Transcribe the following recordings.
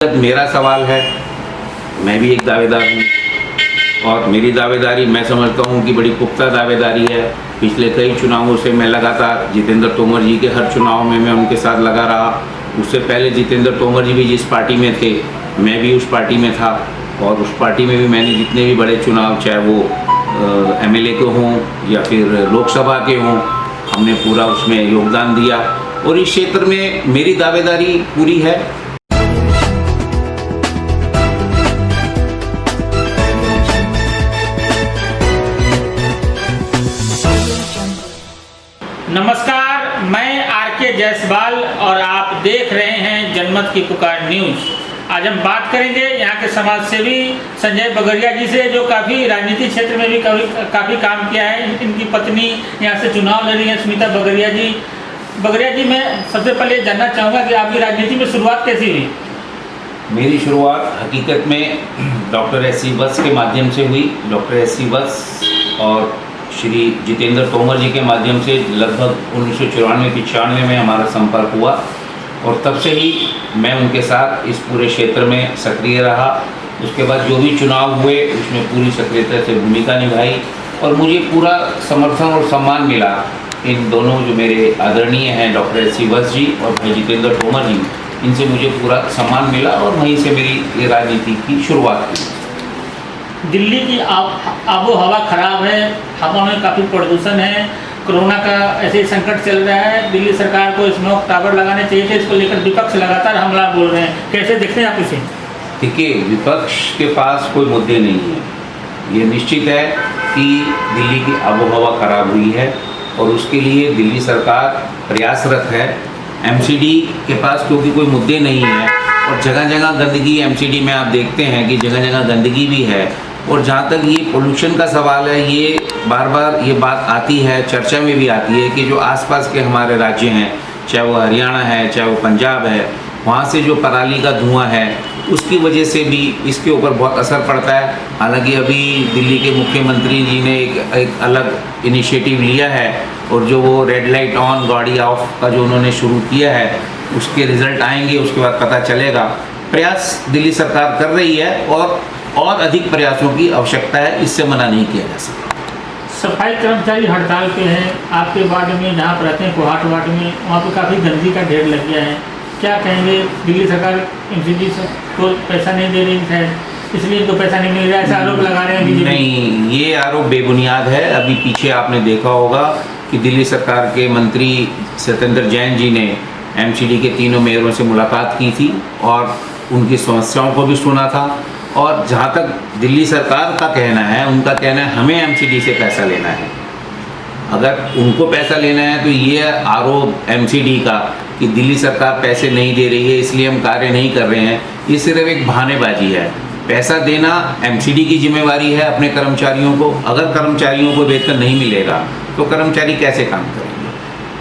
मेरा सवाल है, मैं भी एक दावेदार हूँ और मेरी दावेदारी मैं समझता हूँ कि बड़ी पुख्ता दावेदारी है। पिछले कई चुनावों से मैं लगातार जितेंद्र तोमर जी के हर चुनाव में मैं उनके साथ लगा रहा। उससे पहले जितेंद्र तोमर जी भी जिस पार्टी में थे मैं भी उस पार्टी में था और उस पार्टी में भी मैंने जितने भी बड़े चुनाव, चाहे वो एमएलए के हों या फिर लोकसभा के हों, हमने पूरा उसमें योगदान दिया और इस क्षेत्र में मेरी दावेदारी पूरी है। नमस्कार, मैं आरके जायसवाल और आप देख रहे हैं जनमत की पुकार न्यूज़। आज हम बात करेंगे यहाँ के समाज सेवी संजय बगरिया जी से, जो काफ़ी राजनीतिक क्षेत्र में भी काफ़ी काम किया है। इनकी पत्नी यहाँ से चुनाव लड़ी है, स्मिता बगरिया जी। बगरिया जी, मैं सबसे पहले जानना चाहूँगा कि आपकी राजनीति में शुरुआत कैसी हुई? मेरी शुरुआत हकीकत में डॉक्टर एस.सी. वत्स के माध्यम से हुई। Doctor SC. वत्स और श्री जितेंद्र तोमर जी के माध्यम से लगभग 1994-95 में हमारा संपर्क हुआ और तब से ही मैं उनके साथ इस पूरे क्षेत्र में सक्रिय रहा। उसके बाद जो भी चुनाव हुए उसमें पूरी सक्रियता से भूमिका निभाई और मुझे पूरा समर्थन और सम्मान मिला। इन दोनों जो मेरे आदरणीय हैं डॉक्टर एस.सी. वत्स जी और भाई जितेंद्र तोमर जी, इनसे मुझे पूरा सम्मान मिला और वहीं से मेरी ये राजनीति की शुरुआत हुई। दिल्ली की आबो हवा खराब है, हवा में काफ़ी प्रदूषण है, कोरोना का ऐसे संकट चल रहा है। दिल्ली सरकार को स्मोक टावर लगाने चाहिए थे, इसको लेकर विपक्ष लगातार हमला बोल रहे हैं। कैसे देखते हैं आप इसे? देखिए, विपक्ष के पास कोई मुद्दे नहीं है। ये निश्चित है कि दिल्ली की आबोहवा खराब हुई है और उसके लिए दिल्ली सरकार प्रयासरत है। एमसीडी के पास क्योंकि कोई मुद्दे नहीं है और जगह जगह गंदगी, एमसीडी में आप देखते हैं कि जगह जगह गंदगी भी है। और जहाँ तक ये पोल्यूशन का सवाल है, ये बार बार ये बात आती है, चर्चा में भी आती है कि जो आसपास के हमारे राज्य हैं, चाहे वो हरियाणा है, चाहे वो पंजाब है, वहाँ से जो पराली का धुआं है उसकी वजह से भी इसके ऊपर बहुत असर पड़ता है। हालांकि अभी दिल्ली के मुख्यमंत्री जी ने एक अलग इनिशिएटिव लिया है और जो वो रेड लाइट ऑन गाड़ी ऑफ का जो उन्होंने शुरू किया है उसके रिजल्ट आएंगे, उसके बाद पता चलेगा। प्रयास दिल्ली सरकार कर रही है और अधिक प्रयासों की आवश्यकता है, इससे मना नहीं किया जा सकता। सफाई कर्मचारी हड़ताल पे हैं। आपके वार्ड में जहाँ पर रहते हैं, कोहाट वार्ड में, वहाँ पर काफ़ी गंदगी का ढेर लग गया है। क्या कहेंगे? दिल्ली सरकार एमसीडी को पैसा नहीं दे रही है, इसलिए इनको पैसा नहीं मिल रहा है, ऐसा आरोप लगा रहे हैं बीजेपी। नहीं, ये आरोप बेबुनियाद है। अभी पीछे आपने देखा होगा कि दिल्ली सरकार के मंत्री सत्येंद्र जैन जी ने एमसीडी के तीनों मेयरों से मुलाकात की थी और उनकी समस्याओं को भी सुना था। और जहाँ तक दिल्ली सरकार का कहना है, उनका कहना है हमें एमसीडी से पैसा लेना है। अगर उनको पैसा लेना है तो ये आरोप एमसीडी का कि दिल्ली सरकार पैसे नहीं दे रही है इसलिए हम कार्य नहीं कर रहे हैं, ये सिर्फ एक बहानेबाजी है। पैसा देना एमसीडी की जिम्मेवारी है अपने कर्मचारियों को। अगर कर्मचारियों को वेतन नहीं मिलेगा तो कर्मचारी कैसे काम करेंगे?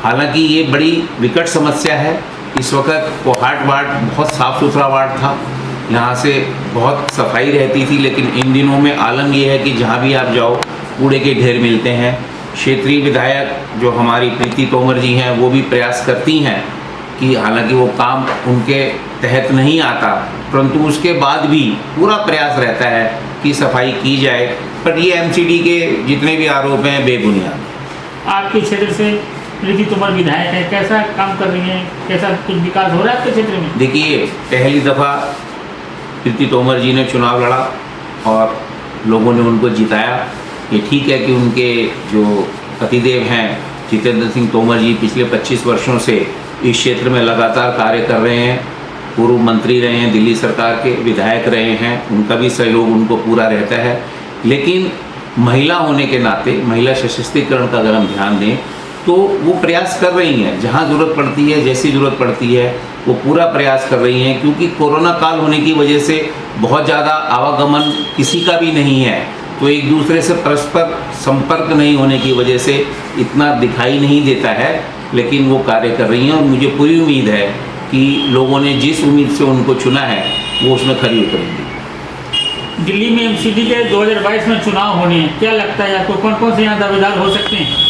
हालांकि ये बड़ी विकट समस्या है। इस वक्त कोहाट वार्ड बहुत साफ़ सुथरा वार्ड था, यहाँ से बहुत सफाई रहती थी, लेकिन इन दिनों में आलम यह है कि जहाँ भी आप जाओ कूड़े के ढेर मिलते हैं। क्षेत्रीय विधायक जो हमारी प्रीति तोमर जी हैं वो भी प्रयास करती हैं कि हालांकि वो काम उनके तहत नहीं आता, परंतु उसके बाद भी पूरा प्रयास रहता है कि सफाई की जाए। पर ये एमसीडी के जितने भी आरोप हैं बेबुनियाद। आपके क्षेत्र से प्रीति तोमर विधायक है, कैसा काम कर रही हैं? कैसा कुछ विकास हो रहा है आपके क्षेत्र में? देखिए, पहली दफ़ा प्रीति तोमर जी ने चुनाव लड़ा और लोगों ने उनको जिताया। ये ठीक है कि उनके जो पतिदेव हैं जितेंद्र सिंह तोमर जी पिछले 25 वर्षों से इस क्षेत्र में लगातार कार्य कर रहे हैं। पूर्व मंत्री रहे हैं, दिल्ली सरकार के विधायक रहे हैं, उनका भी सहयोग उनको पूरा रहता है। लेकिन महिला होने के नाते महिला सशक्तिकरण का अगर हम ध्यान दें तो वो प्रयास कर रही हैं। जहाँ ज़रूरत पड़ती है, जैसी ज़रूरत पड़ती है, वो पूरा प्रयास कर रही हैं। क्योंकि कोरोना काल होने की वजह से बहुत ज़्यादा आवागमन किसी का भी नहीं है, तो एक दूसरे से परस्पर संपर्क नहीं होने की वजह से इतना दिखाई नहीं देता है, लेकिन वो कार्य कर रही हैं और मुझे पूरी उम्मीद है कि लोगों ने जिस उम्मीद से उनको चुना है वो उसमें खरी उतरेंगी। दिल्ली में एमसीडी के 2022 में चुनाव होने हैं, क्या लगता है आपको? कौन कौन से यहाँ दावेदार हो सकते हैं?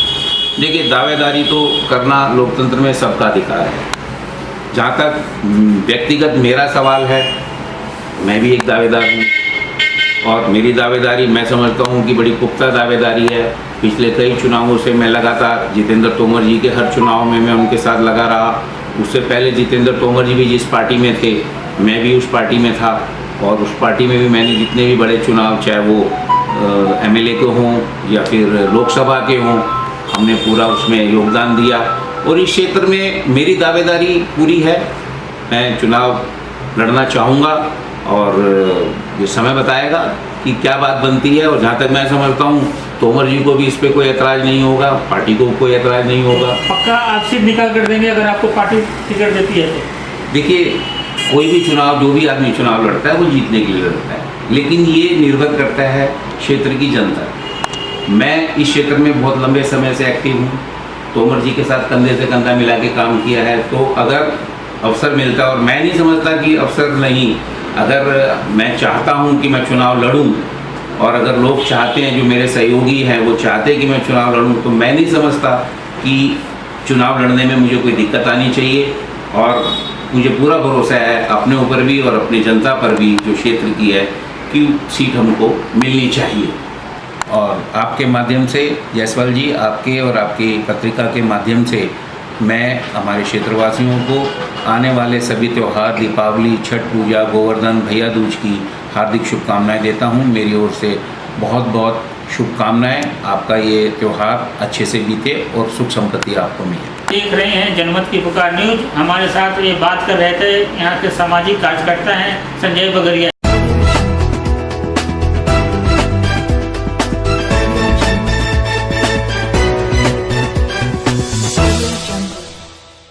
देखिए, दावेदारी तो करना लोकतंत्र में सबका अधिकार है। जहाँ तक व्यक्तिगत मेरा सवाल है, मैं भी एक दावेदार हूँ और मेरी दावेदारी मैं समझता हूँ कि बड़ी पुख्ता दावेदारी है। पिछले कई चुनावों से मैं लगातार जितेंद्र तोमर जी के हर चुनाव में मैं उनके साथ लगा रहा। उससे पहले जितेंद्र तोमर जी भी जिस पार्टी में थे मैं भी उस पार्टी में था और उस पार्टी में भी मैंने जितने भी बड़े चुनाव चाहे वो एमएलए के हों या फिर लोकसभा के हों हमने पूरा उसमें योगदान दिया और इस क्षेत्र में मेरी दावेदारी पूरी है। मैं चुनाव लड़ना चाहूँगा और ये समय बताएगा कि क्या बात बनती है। और जहाँ तक मैं समझता हूँ तोमर जी को भी इस पर कोई एतराज़ नहीं होगा, पार्टी को कोई एतराज़ नहीं होगा। पक्का आप सीट निकाल कर देंगे अगर आपको पार्टी टिकट देती है तो? देखिए, कोई भी चुनाव जो भी आदमी चुनाव लड़ता है वो जीतने के लिए लड़ता है, लेकिन ये निर्भर करता है क्षेत्र की जनता। मैं इस क्षेत्र में बहुत लंबे समय से एक्टिव हूँ, तोमर जी के साथ कंधे से कंधा मिला के काम किया है। तो अगर अवसर मिलता है और मैं नहीं समझता कि अवसर नहीं, अगर मैं चाहता हूँ कि मैं चुनाव लड़ूँ और अगर लोग चाहते हैं, जो मेरे सहयोगी हैं वो चाहते हैं कि मैं चुनाव लड़ूँ, तो मैं नहीं समझता कि चुनाव लड़ने में मुझे कोई दिक्कत आनी चाहिए। और मुझे पूरा भरोसा है अपने ऊपर भी और अपनी जनता पर भी जो क्षेत्र की है कि सीट हमको मिलनी चाहिए। और आपके माध्यम से जायसवाल जी, आपके और आपकी पत्रिका के माध्यम से मैं हमारे क्षेत्रवासियों को आने वाले सभी त्यौहार, दीपावली, छठ पूजा, गोवर्धन, भैया दूज की हार्दिक शुभकामनाएं देता हूं। मेरी ओर से बहुत बहुत शुभकामनाएं। आपका ये त्यौहार अच्छे से बीते और सुख संपत्ति आपको मिले। देख रहे हैं जनमत की पुकार न्यूज। हमारे साथ ये बात कर रहे थे यहाँ के सामाजिक कार्यकर्ता हैं संजय बगरिया।